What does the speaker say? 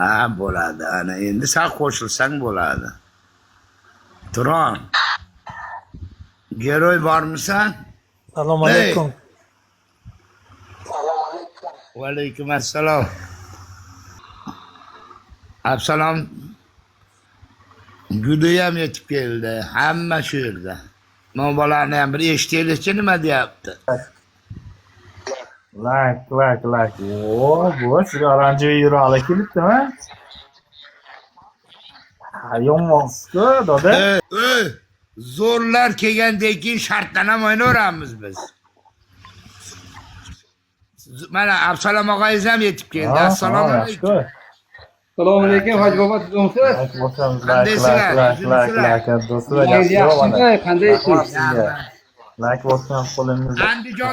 Ha, bo'ladi. Ana endi sen qo'shilsang bo'ladi. Turon. Geroy bormisan? Assalomu alaykum. Va alaykum assalom. Assalom. Guduyam yetib keldi. Hamma shu yerda. Men bolani ham bir eshitaylikchi nima deyapti. Lak. Oo, bu sizga oranjiy yurali kelibdimi? Ha, yo'q-ku, doda. Zo'rlar kelgandan keyin shartdan ham o'ynaveramiz biz. Mana Absalom og'ayingiz ham yetib keldi. Assalomu alaykum. Assalomu alaykum, Hoji bobo, sizmisiz? Lak, do'stlar, yaxshi Yaxshimi? Qanday sizga? Lak bo'lsin qo'lingizni. Andijon